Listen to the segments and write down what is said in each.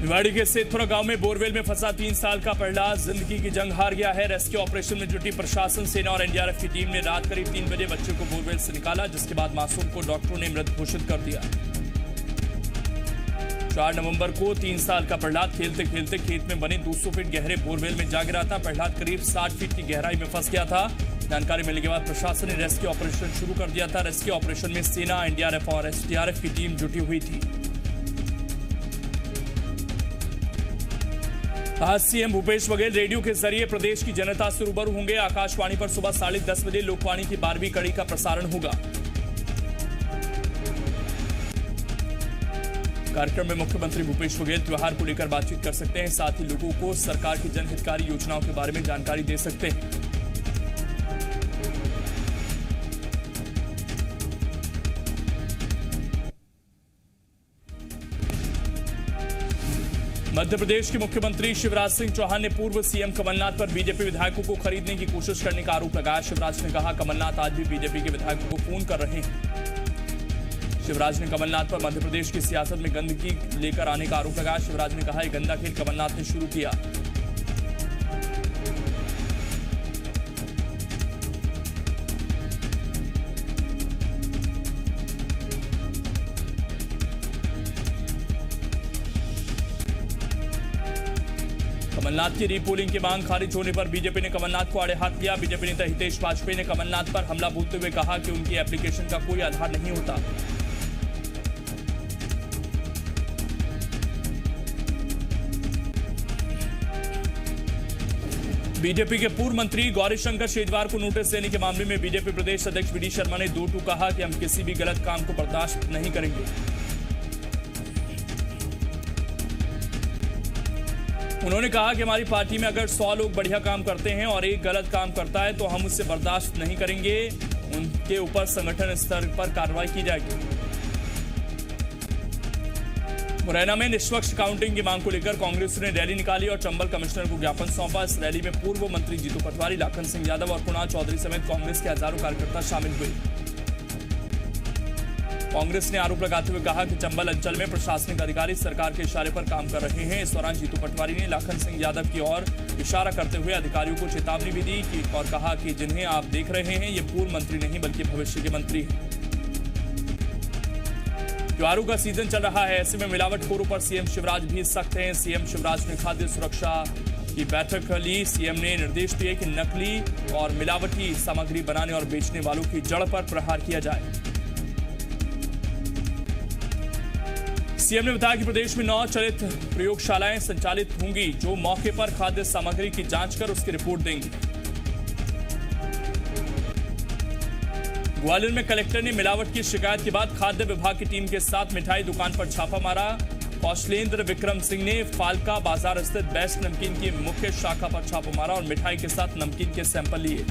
फुलवाड़ी के सेतपुरा गांव में बोरवेल में फंसा 3 साल का प्रहलाद जिंदगी की जंग हार गया है। रेस्क्यू ऑपरेशन में जुटी प्रशासन, सेना और एनडीआरएफ की टीम ने रात करीब 3 बजे बच्चे को बोरवेल से निकाला, जिसके बाद मासूम को डॉक्टरों ने मृत घोषित कर दिया। 4 नवंबर को 3 साल का प्रहलाद खेलते खेलते खेत में बने 200 फीट गहरे बोरवेल में जा गिरा था। प्रहलाद करीब 60 फीट की गहराई में फंस गया था। जानकारी मिलने के बाद प्रशासन ने रेस्क्यू ऑपरेशन शुरू कर दिया था। रेस्क्यू ऑपरेशन में सेना, एनडीआरएफ और एसडीआरएफ की टीम जुटी हुई थी। आज सीएम भूपेश बघेल रेडियो के जरिए प्रदेश की जनता से रूबरू होंगे। आकाशवाणी पर सुबह 10:30 बजे लोकवाणी की 12वीं कड़ी का प्रसारण होगा। कार्यक्रम में मुख्यमंत्री भूपेश बघेल त्योहार को लेकर बातचीत कर सकते हैं, साथ ही लोगों को सरकार की जनहितकारी योजनाओं के बारे में जानकारी दे सकते हैं। मध्य प्रदेश के मुख्यमंत्री शिवराज सिंह चौहान ने पूर्व सीएम कमलनाथ पर बीजेपी विधायकों को खरीदने की कोशिश करने का आरोप लगाया। शिवराज ने कहा, कमलनाथ आज भी बीजेपी के विधायकों को फोन कर रहे हैं। शिवराज ने कमलनाथ पर मध्य प्रदेश की सियासत में गंदगी लेकर आने का आरोप लगाया। शिवराज ने कहा, यह गंदा खेल कमलनाथ ने शुरू किया। कमलनाथ की रीपोलिंग की मांग खारिज होने पर बीजेपी ने कमलनाथ को आड़े हाथ लिया। बीजेपी नेता हितेश वाजपेयी ने कमलनाथ पर हमला बोलते हुए कहा कि उनकी एप्लीकेशन का कोई आधार नहीं होता। बीजेपी के पूर्व मंत्री गौरीशंकर शेजवार को नोटिस देने के मामले में बीजेपी प्रदेश अध्यक्ष वी डी शर्मा ने 2-2 कहा कि हम किसी भी गलत काम को बर्दाश्त नहीं करेंगे। उन्होंने कहा कि हमारी पार्टी में अगर 100 लोग बढ़िया काम करते हैं और एक गलत काम करता है तो हम उससे बर्दाश्त नहीं करेंगे, उनके ऊपर संगठन स्तर पर कार्रवाई की जाएगी। मुरैना में निष्पक्ष काउंटिंग की मांग को लेकर कांग्रेस ने रैली निकाली और चंबल कमिश्नर को ज्ञापन सौंपा। इस रैली में पूर्व मंत्री जीतू पटवारी, लाखन सिंह यादव और कुणाल चौधरी समेत कांग्रेस के हजारों कार्यकर्ता शामिल हुए। कांग्रेस ने आरोप लगाते हुए कहा कि चंबल अंचल में प्रशासनिक अधिकारी सरकार के इशारे पर काम कर रहे हैं। इस दौरान जीतू पटवारी ने लाखन सिंह यादव की ओर इशारा करते हुए अधिकारियों को चेतावनी भी दी और कहा कि जिन्हें आप देख रहे हैं ये पूर्व मंत्री नहीं बल्कि भविष्य के मंत्री हैं। त्योहारों का सीजन चल रहा है, ऐसे में मिलावटखोरों पर सीएम शिवराज भी सख्त हैं। सीएम शिवराज ने खाद्य सुरक्षा की बैठक ली। सीएम ने निर्देश दिए कि नकली और मिलावटी सामग्री बनाने और बेचने वालों की जड़ पर प्रहार किया जाए। सीएम ने बताया कि प्रदेश में 9 चलित प्रयोगशालाएं संचालित होंगी जो मौके पर खाद्य सामग्री की जांच कर उसकी रिपोर्ट देंगी। ग्वालियर में कलेक्टर ने मिलावट की शिकायत के बाद खाद्य विभाग की टीम के साथ मिठाई दुकान पर छापा मारा। कौशलेंद्र विक्रम सिंह ने फालका बाजार स्थित बेस्ट नमकीन की मुख्य शाखा पर छापा मारा और मिठाई के साथ नमकीन के सैंपल लिए।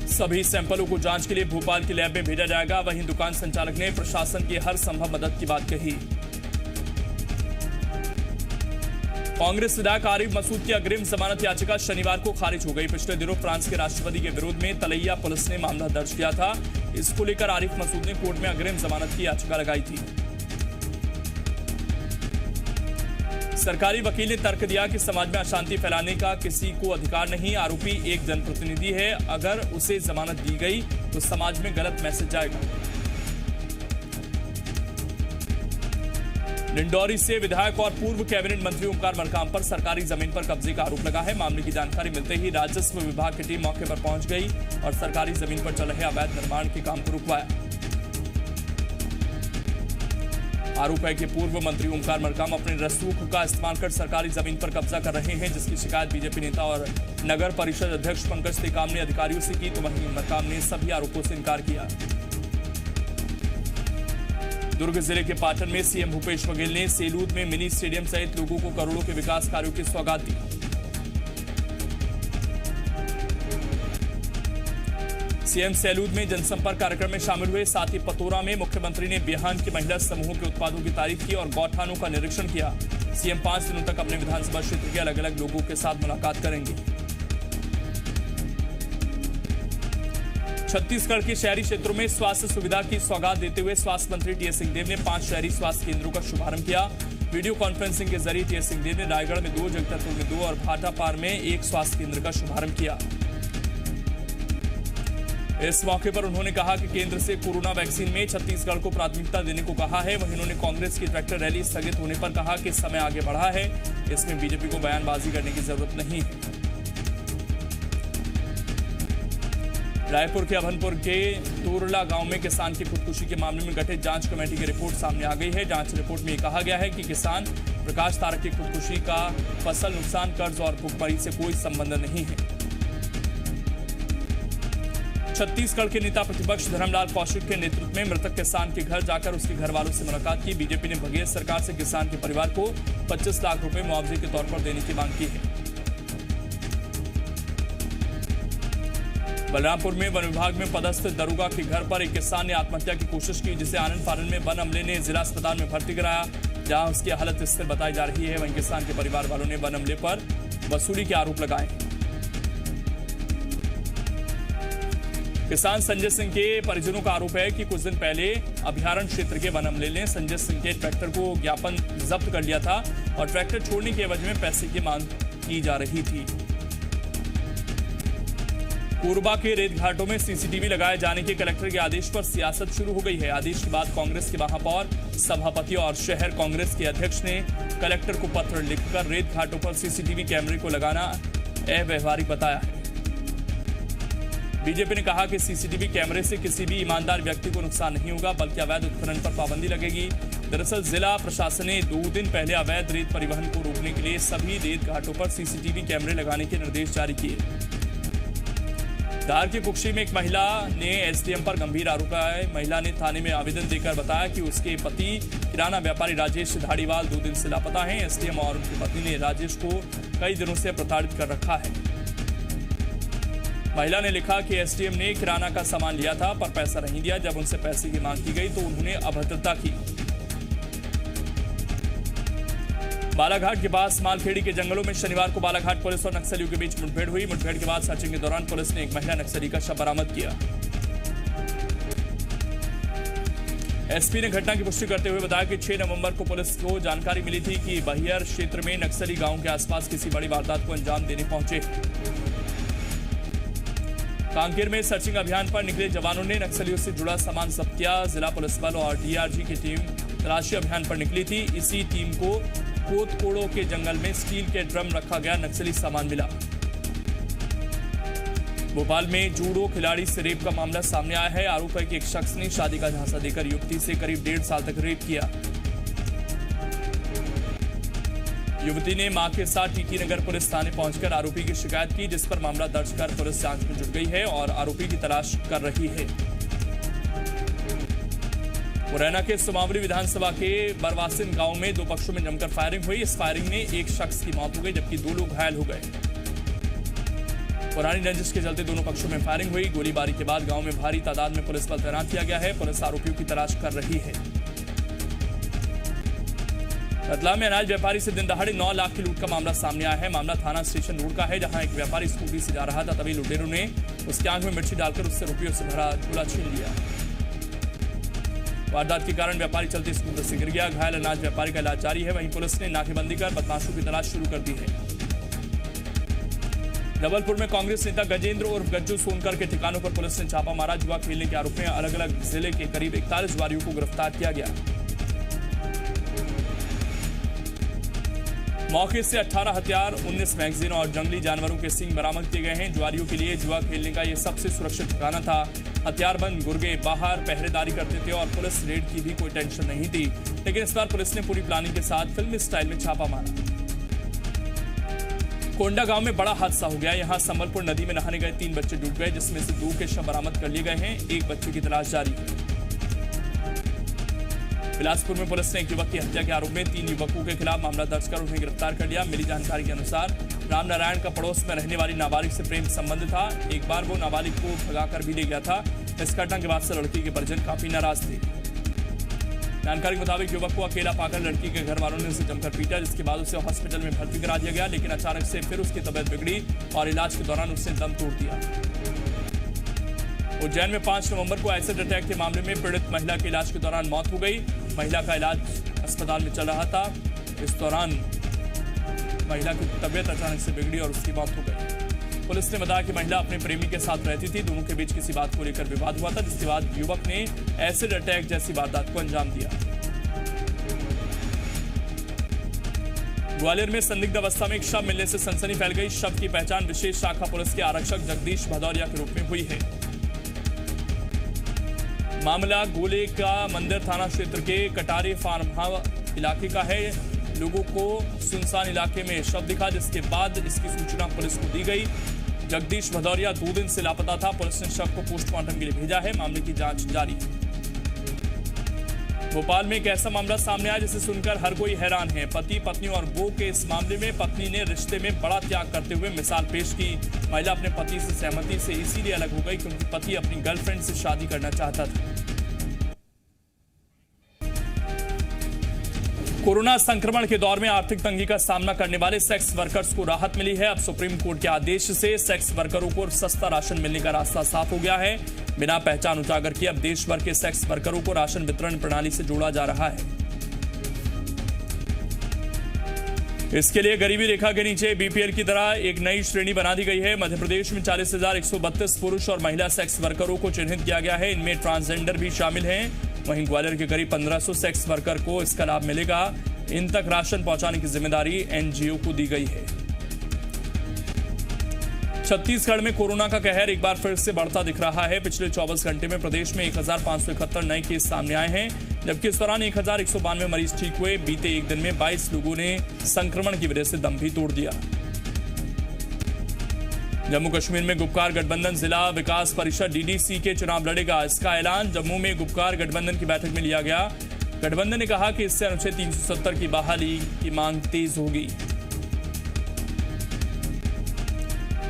सभी सैंपलों को जांच के लिए भोपाल के लैब में भेजा जाएगा। वहीं दुकान संचालक ने प्रशासन की हर संभव मदद की बात कही। कांग्रेस विधायक आरिफ मसूद की अग्रिम जमानत याचिका शनिवार को खारिज हो गई। पिछले दिनों फ्रांस के राष्ट्रपति के विरोध में तलैया पुलिस ने मामला दर्ज किया था। इसको लेकर आरिफ मसूद ने कोर्ट में अग्रिम जमानत की याचिका लगाई थी। सरकारी वकील ने तर्क दिया कि समाज में अशांति फैलाने का किसी को अधिकार नहीं। आरोपी एक जनप्रतिनिधि है, अगर उसे जमानत दी गई तो समाज में गलत मैसेज जाएगा। डिंडौरी से विधायक और पूर्व कैबिनेट मंत्री ओमकार मरकाम पर सरकारी जमीन पर कब्जे का आरोप लगा है। मामले की जानकारी मिलते ही राजस्व विभाग की टीम मौके पर पहुंच गई और सरकारी जमीन पर चल रहे अवैध निर्माण के काम को रुकवाया। आरोप है कि पूर्व मंत्री ओमकार मरकाम अपने रसूख का इस्तेमाल कर सरकारी जमीन पर कब्जा कर रहे हैं, जिसकी शिकायत बीजेपी नेता और नगर परिषद अध्यक्ष पंकज टेकाम ने अधिकारियों से की, तो वहीं मरकाम ने सभी आरोपों से इनकार किया। दुर्ग जिले के पाटन में सीएम भूपेश बघेल ने सेलूद में मिनी स्टेडियम सहित लोगों को करोड़ों के विकास कार्यों की सौगात दी। सीएम सेलूद में जनसंपर्क कार्यक्रम में शामिल हुए। साथ ही पतोरा में मुख्यमंत्री ने बिहान की महिला समूहों के उत्पादों की तारीफ की और गौठानों का निरीक्षण किया। सीएम 5 दिनों तक अपने विधानसभा क्षेत्र के अलग अलग लोगों के साथ मुलाकात करेंगे। छत्तीसगढ़ के शहरी क्षेत्रों में स्वास्थ्य सुविधा की सौगात देते हुए स्वास्थ्य मंत्री टीएस सिंहदेव ने 5 शहरी स्वास्थ्य केंद्रों का शुभारंभ किया। वीडियो कॉन्फ्रेंसिंग के जरिए टीएस सिंहदेव ने रायगढ़ में 2, जगदलपुर में 2 और भाटापार में 1 स्वास्थ्य केंद्र का शुभारंभ किया। इस मौके पर उन्होंने कहा कि केंद्र से कोरोना वैक्सीन में छत्तीसगढ़ को प्राथमिकता देने को कहा है। वहीं उन्होंने कांग्रेस की ट्रैक्टर रैली स्थगित होने पर कहा कि समय आगे बढ़ा है, इसमें बीजेपी को बयानबाजी करने की जरूरत नहीं है। रायपुर के अभनपुर के तोरला गांव में किसान की खुदकुशी के मामले में गठित जांच कमेटी की रिपोर्ट सामने आ गई है। जांच रिपोर्ट में कहा गया है कि किसान प्रकाश तारक की खुदकुशी का फसल नुकसान, कर्ज और भुखमरी से कोई संबंध नहीं है। छत्तीसगढ़ के नेता प्रतिपक्ष धर्मलाल कौशिक के नेतृत्व में मृतक किसान के घर जाकर उसके घर वालों से मुलाकात की। बीजेपी ने बघेल सरकार से किसान के परिवार को 25 लाख रुपए मुआवजे के तौर पर देने की मांग की है। बलरामपुर में वन विभाग में पदस्थ दरोगा के घर पर एक किसान ने आत्महत्या की कोशिश की, जिसे आनंद फानंद में वन अमले ने जिला अस्पताल में भर्ती कराया, जहां उसकी हालत स्थिर बताई जा रही है। वहीं किसान के परिवार वालों ने वन अमले पर वसूली के आरोप लगाए हैं। किसान संजय सिंह के परिजनों का आरोप है कि कुछ दिन पहले अभयारण्य क्षेत्र के वन अमले ने संजय सिंह के ट्रैक्टर को ज्ञापन जब्त कर लिया था और ट्रैक्टर छोड़ने की एवज में पैसे की मांग की जा रही थी। कोरबा के रेत घाटों में सीसीटीवी लगाए जाने के कलेक्टर के आदेश पर सियासत शुरू हो गई है। आदेश के बाद कांग्रेस के महापौर, सभापति और शहर कांग्रेस के अध्यक्ष ने कलेक्टर को पत्र लिखकर रेत घाटों पर सीसीटीवी कैमरे को लगाना अव्यवहारिक बताया है। बीजेपी ने कहा कि सीसीटीवी कैमरे से किसी भी ईमानदार व्यक्ति को नुकसान नहीं होगा, बल्कि अवैध उत्खनन पर पाबंदी लगेगी। दरअसल जिला प्रशासन ने 2 दिन पहले अवैध रेत परिवहन को रोकने के लिए सभी रेत घाटों पर सीसीटीवी कैमरे लगाने के निर्देश जारी किए। धार की कुक्षी में एक महिला ने एसडीएम पर गंभीर आरोप लगाए। महिला ने थाने में आवेदन देकर बताया कि उसके पति किराना व्यापारी राजेश धाड़ीवाल 2 दिन से लापता हैं। एसडीएम और उनकी पत्नी ने राजेश को कई दिनों से प्रताड़ित कर रखा है। महिला ने लिखा कि एसडीएम ने किराना का सामान लिया था पर पैसा नहीं दिया। जब उनसे पैसे की मांग की गई तो उन्होंने अभद्रता की। बालाघाट के पास मालखेड़ी के जंगलों में शनिवार को बालाघाट पुलिस और नक्सलियों के बीच मुठभेड़ हुई। मुठभेड़ के बाद सर्चिंग के दौरान पुलिस ने एक महिला नक्सली का शव बरामद किया। एसपी ने घटना की पुष्टि करते हुए बताया कि 6 नवंबर को पुलिस को जानकारी मिली थी कि बहियर क्षेत्र में नक्सली गांव के आसपास किसी बड़ी वारदात को अंजाम देने पहुंचे। कांकेर में सर्चिंग अभियान पर निकले जवानों ने नक्सलियों से जुड़ा सामान जब्त किया। जिला पुलिस बल और डीआरजी की टीम तलाशी अभियान पर निकली थी। इसी टीम को कोतकोड़ो के जंगल में स्टील के ड्रम रखा गया नक्सली सामान मिला। भोपाल में जूडो खिलाड़ी से रेप का मामला सामने आया है। आरोप है कि एक शख्स ने शादी का झांसा देकर युवती से करीब 1.5 साल तक रेप किया। युवती ने मां के साथ टीटी नगर पुलिस थाने पहुंचकर आरोपी की शिकायत की, जिस पर मामला दर्ज कर पुलिस जांच में जुट गई है और आरोपी की तलाश कर रही है। मुरैना के सुमावली विधानसभा के बरवासिन गांव में 2 पक्षों में जमकर फायरिंग हुई। इस फायरिंग में एक शख्स की मौत हो गई जबकि 2 लोग घायल हो गए। पुरानी रंजिश के चलते दोनों पक्षों में फायरिंग हुई। गोलीबारी के बाद गांव में भारी तादाद में पुलिस बल तैनात किया गया है। पुलिस आरोपियों की तलाश कर रही है। रतलाम में अनाज व्यापारी से दिन दहाड़े 9 लाख की लूट का मामला सामने आया है। मामला थाना स्टेशन रोड का है, जहां एक व्यापारी स्कूटी से जा रहा था, तभी लुटेरों ने उसकी आंख में मिर्ची डालकर उससे रुपयों से भरा झोला छीन लिया। वारदात के कारण व्यापारी चलते स्कूटर से गिर गया। घायल अनाज व्यापारी का इलाज जारी है। वहीं पुलिस ने नाकेबंदी कर बदमाशों की तलाश शुरू कर दी है। जबलपुर में कांग्रेस नेता गजेंद्र उर्फ गज्जू सोनकर के ठिकानों पर पुलिस ने छापा मारा। जुआ खेलने के आरोप में अलग अलग जिले के करीब 41 जुआरियों को गिरफ्तार किया गया। मौके से 18 हथियार, 19 मैगजीन और जंगली जानवरों के सींग बरामद किए गए हैं। जुआरियों के लिए जुआ खेलने का यह सबसे सुरक्षित ठिकाना था। हथियारबंद गुर्गे बाहर पहरेदारी करते थे और पुलिस रेड की भी कोई टेंशन नहीं थी। लेकिन इस बार पुलिस ने पूरी प्लानिंग के साथ फिल्मी स्टाइल में छापा मारा। कोंडा गांव में बड़ा हादसा हो गया। यहां संबलपुर नदी में नहाने गए 3 बच्चे डूब गए, जिसमें से 2 के शव बरामद कर लिए गए हैं। एक बच्चे की तलाश जारी है। बिलासपुर में पुलिस ने एक युवक की हत्या के आरोप में 3 युवकों के खिलाफ मामला दर्ज कर उन्हें गिरफ्तार कर लिया। मिली जानकारी के अनुसार रामनारायण का पड़ोस में रहने वाली नाबालिग से प्रेम संबंध था। एक बार वो नाबालिग को भगाकर भी ले गया था। इस घटना के बाद से लड़की के परिजन काफी नाराज थे। जानकारी के मुताबिक युवक को अकेला पाकर लड़की के घर वालों ने उसे जमकर पीटा, जिसके बाद उसे हॉस्पिटल में भर्ती करा दिया गया। लेकिन अचानक से फिर उसकी तबीयत बिगड़ी और इलाज के दौरान उसने दम तोड़ दिया। उज्जैन में 5 नवंबर को एसिड अटैक के मामले में पीड़ित महिला की इलाज के दौरान मौत हो गई। महिला का इलाज अस्पताल में चल रहा था। इस दौरान महिला की तबीयत अचानक से बिगड़ी और उसकी मौत हो गई। पुलिस ने बताया कि महिला अपने प्रेमी के साथ रहती थी। दोनों के बीच किसी बात को लेकर विवाद हुआ था, जिसके बाद युवक ने एसिड अटैक जैसी वारदात को अंजाम दिया। ग्वालियर में संदिग्ध अवस्था में एक शव मिलने से सनसनी फैल गई। शव की पहचान विशेष शाखा पुलिस के आरक्षक जगदीश भदौरिया के रूप में हुई है। मामला गोले का मंदिर थाना क्षेत्र के कटारे फार्म हाउस इलाके का है। लोगों को सुनसान इलाके में शव दिखा, जिसके बाद इसकी सूचना पुलिस को दी गई। जगदीश भदौरिया 2 दिन से लापता था। पुलिस ने शव को पोस्टमार्टम के लिए भेजा है। मामले की जांच जारी है। भोपाल में एक ऐसा मामला सामने आया जिसे सुनकर हर कोई हैरान है। पति पत्नी और वो के इस मामले में पत्नी ने रिश्ते में बड़ा त्याग करते हुए मिसाल पेश की। महिला अपने पति से सहमति से इसीलिए अलग हो गई क्योंकि पति अपनी गर्लफ्रेंड से शादी करना चाहता था। कोरोना संक्रमण के दौर में आर्थिक तंगी का सामना करने वाले सेक्स वर्कर्स को राहत मिली है। अब सुप्रीम कोर्ट के आदेश से सेक्स वर्करों को सस्ता राशन मिलने का रास्ता साफ हो गया है। बिना पहचान उजागर किए अब देश भर के सेक्स वर्करों को राशन वितरण प्रणाली से जोड़ा जा रहा है। इसके लिए गरीबी रेखा के नीचे बीपीएल की तरह एक नई श्रेणी बना दी गई है। मध्य प्रदेश में 40,132 पुरुष और महिला सेक्स वर्करों को चिन्हित किया गया है। इनमें ट्रांसजेंडर भी शामिल हैं। वहीं ग्वालियर के करीब 1500 सेक्स वर्कर को इसका लाभ मिलेगा। इन तक राशन पहुंचाने की जिम्मेदारी एनजीओ को दी गई है। छत्तीसगढ़ में कोरोना का कहर एक बार फिर से बढ़ता दिख रहा है। पिछले 24 घंटे में प्रदेश में 1571 नए केस सामने आए हैं, जबकि इस दौरान 1192 मरीज ठीक हुए। बीते एक दिन में 22 लोगों ने संक्रमण की वजह से दम भी तोड़ दिया। जम्मू कश्मीर में गुपकार गठबंधन जिला विकास परिषद डीडीसी के चुनाव लड़ेगा। इसका ऐलान जम्मू में गुपकार गठबंधन की बैठक में लिया गया। गठबंधन ने कहा कि इससे अनुच्छेद 370 की बहाली की मांग तेज होगी।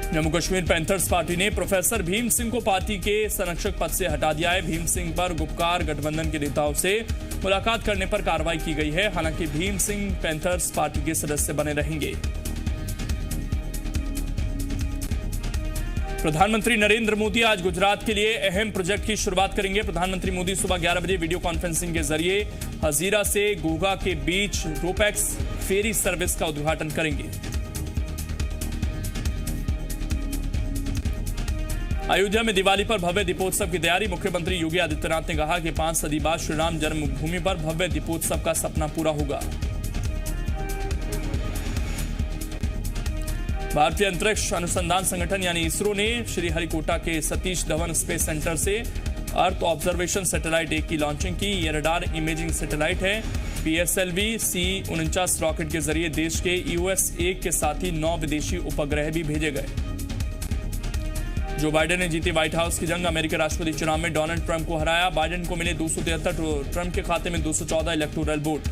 जम्मू कश्मीर पैंथर्स पार्टी ने प्रोफेसर भीम सिंह को पार्टी के संरक्षक पद से हटा दिया है। भीम सिंह पर गुपकार गठबंधन के नेताओं से मुलाकात करने पर कार्रवाई की गई है। हालांकि भीम सिंह पैंथर्स पार्टी के सदस्य बने रहेंगे। प्रधानमंत्री नरेंद्र मोदी आज गुजरात के लिए अहम प्रोजेक्ट की शुरुआत करेंगे। प्रधानमंत्री मोदी सुबह 11 बजे वीडियो कॉन्फ्रेंसिंग के जरिए हजीरा से घोघा के बीच रोपैक्स फेरी सर्विस का उद्घाटन करेंगे। अयोध्या में दिवाली पर भव्य दीपोत्सव की तैयारी। मुख्यमंत्री योगी आदित्यनाथ ने कहा कि 5 सदी बाद श्रीराम जन्मभूमि पर भव्य दीपोत्सव का सपना पूरा होगा। भारतीय अंतरिक्ष अनुसंधान संगठन यानी इसरो ने श्रीहरिकोटा के सतीश धवन स्पेस सेंटर से अर्थ ऑब्जर्वेशन सैटेलाइट 1 की लॉन्चिंग की। यह रडार इमेजिंग सैटेलाइट है। PSLV C-49 रॉकेट के जरिए देश के EOS-1 के साथ ही 9 विदेशी उपग्रह भी भेजे गए। जो बाइडेन ने जीती व्हाइट हाउस की जंग। अमेरिकी राष्ट्रपति चुनाव में डोनाल्ड ट्रंप को हराया। बाइडेन को मिले 273 तो ट्रंप के खाते में 214 इलेक्टोरल वोट।